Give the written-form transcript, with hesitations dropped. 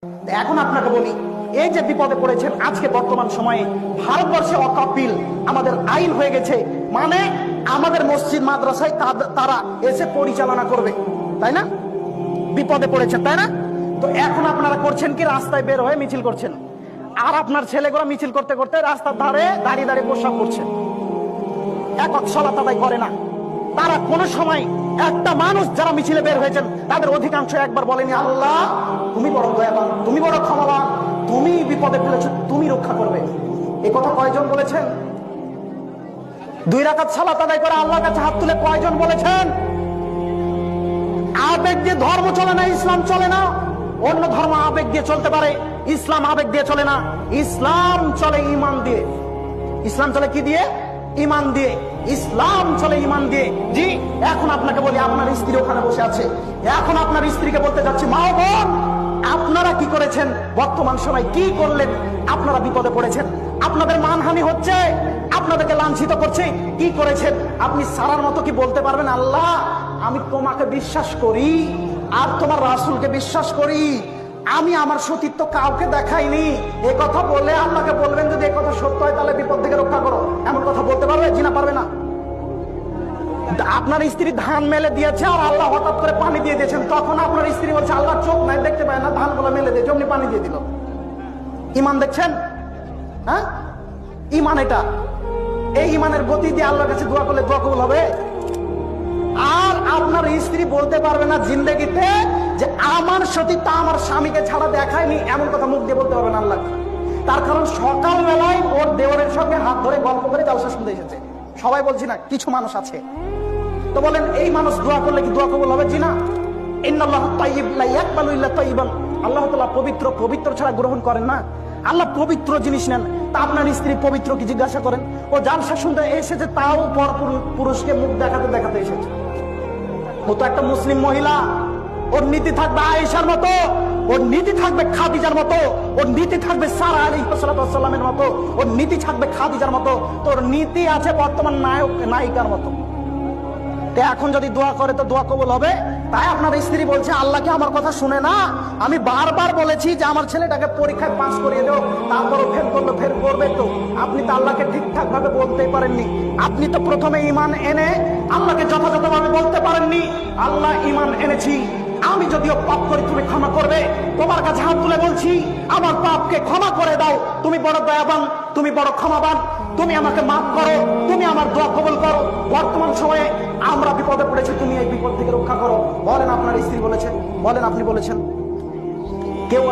এখন আপনাকে বলি, এই যে বিপদে পড়েছেন আজকে বর্তমান সময়ে ভারতবর্ষে ওয়াকফ বিল আমাদের আইন হয়ে গেছে, মানে আমাদের মসজিদ মাদ্রাসায় তারা এসে পরিচালনা করবে, তাই না? বিপদে পড়েছেন, তাই না? তো এখন আপনারা করছেন কি, রাস্তায় বের হয়ে মিছিল করছেন, আর আপনার ছেলেগুলো মিছিল করতে করতে রাস্তার ধারে দাঁড়িয়ে দাঁড়িয়ে প্রস্রাব করছে, একক সালাত আদায় করে না। তারা কোন সময় একটা মানুষ যারা মিছিলে বের হয়েছেন তাদের অধিকাংশ একবার বলেনি আল্লাহ তুমি বড় দয়াবান, তুমি বড় ক্ষমাবান, তুমি বিপদে ফেলেছো, তুমি রক্ষা করবে। এ কথা কয়জন বলেছেন? 2 রাকাত সালাত আদায় করে আল্লাহর কাছে হাত তুলে কয়জন বলেছেন? আবেগ দিয়ে ধর্ম চলে না, ইসলাম চলে না। অন্য ধর্ম আবেগ দিয়ে চলতে পারে, ইসলাম আবেগ দিয়ে চলে না। ইসলাম চলে ঈমান দিয়ে। ইসলাম চলে কি দিয়ে? ঈমান দিয়ে। ইসলাম চলে ঈমান দিয়ে। জি, এখন আপনাকে বলি, আপনার স্ত্রী ওখানে বসে আছে, এখন আপনার স্ত্রীকে বলতে যাচ্ছি, মা ও বোন, আপনারা কি করেছেন? বর্তমান সময় কি করলেন? আপনারা বিপদে পড়েছেন, আপনাদের মানহানি হচ্ছে, আপনাদেরকে লাঞ্ছিত করছে, কি করেছেন? আপনি সারার মতো কি বলতে পারবেন আল্লাহ আমি তোমাকে বিশ্বাস করি আর তোমার রাসূলকে বিশ্বাস করি, আমি আমার সতীত্ব কাউকে দেখাইনি, এ কথা বলে আল্লাহকে বলবেন যদি এ কথা সত্য হয় তাহলে বিপদ থেকে রক্ষা করো, এমন কথা বলতে পারবে? জি না, পারবে না। আপনার স্ত্রী ধান মেলে দিয়েছে আর আল্লাহ হঠাৎ করে পানি দিয়ে দিয়েছেন, তখন আপনার স্ত্রী বলছে আল্লাহ চোখ নাই, দেখতে পায় না, ধান গুলো মেলে দিয়েছে, অমনি পানি দিয়ে দিল। ঈমান দেখছেন? হ্যাঁ, ঈমান এটা। এই ঈমানের গতি দিয়ে আল্লাহর কাছে দোয়া করলে দোয়া কবুল হবে। আর আপনার স্ত্রী বলতে পারবে না জিন্দেগিতে যে আমার সতীত্ব আমার স্বামীকে ছাড়া দেখায়নি, এমন কথা মুখ দিয়ে বলতে পারবে না আল্লাহ। তার কারণ সকালবেলায় ওর দেওরের সঙ্গে হাত ধরে গল্প করে জালসা শুনতে এসেছে। সবাই বলছি না, কিছু মানুষ আছে। তো বলেন এই মানুষ দোয়া করলে কি দোয়া কবুল হবে? জি না। ইন্নাল্লাহু তাইয়্যিব লা ইয়াকবালু ইল্লা তাইয়্যিবান। আল্লাহ তাআলা পবিত্র, পবিত্র ছাড়া গ্রহণ করেন না। আল্লাহ পবিত্র জিনিস নেন। তা আপনার স্ত্রী পবিত্র কি জিজ্ঞাসা করেন? ও জালসা শুনতে এসেছে, তাও পর পুরুষকে মুখ দেখাতে দেখাতে এসেছে। ও তো একটা মুসলিম মহিলা, ওর নীতি থাকবে আয়েশার মতো, ওর নীতি থাকবে খাদিজার মতো, ওর নীতি থাকবে সারা আলাইহিস সালামের মতো, ওর নীতি থাকবে খাদিজার মতো। তোর নীতি আছে বর্তমান নায়ক নায়িকার মতো। এখন যদি দোয়া করে তো দোয়া কবুল হবে। তাই আপনার স্ত্রী বলছে আল্লাহকে আমার কথা শুনে না, আমি বারবার বলেছি যে আমার ছেলেটাকে পরীক্ষায় পাস করিয়ে দাও, তারপরও ফেল করলো, ফেল করবে তো। আপনি তো আল্লাহকে ঠিকঠাক ভাবে বলতেই পারেননি। আপনি তো প্রথমে ঈমান এনে আল্লাহকে যথাযথভাবে বলতে পারেননি আল্লাহ ঈমান এনেছি, আমি যদিও পাপ করি তুমি ক্ষমা করবে। তোমার কাছে হাত তুলে বলছি আমার পাপকে ক্ষমা করে দাও, তুমি বড় দয়াবান, তুমি বড় ক্ষমাবান, তুমি আমাকে মাফ করো, তুমি আমার দোয়া কবুল করো। বর্তমান সময়ে আমরা বিপদে পড়েছি, তুমি এই বিপদ থেকে রক্ষা করো। বলেন আপনার স্ত্রী বলেছেন? বলেন আপনি বলেছেন? কেউ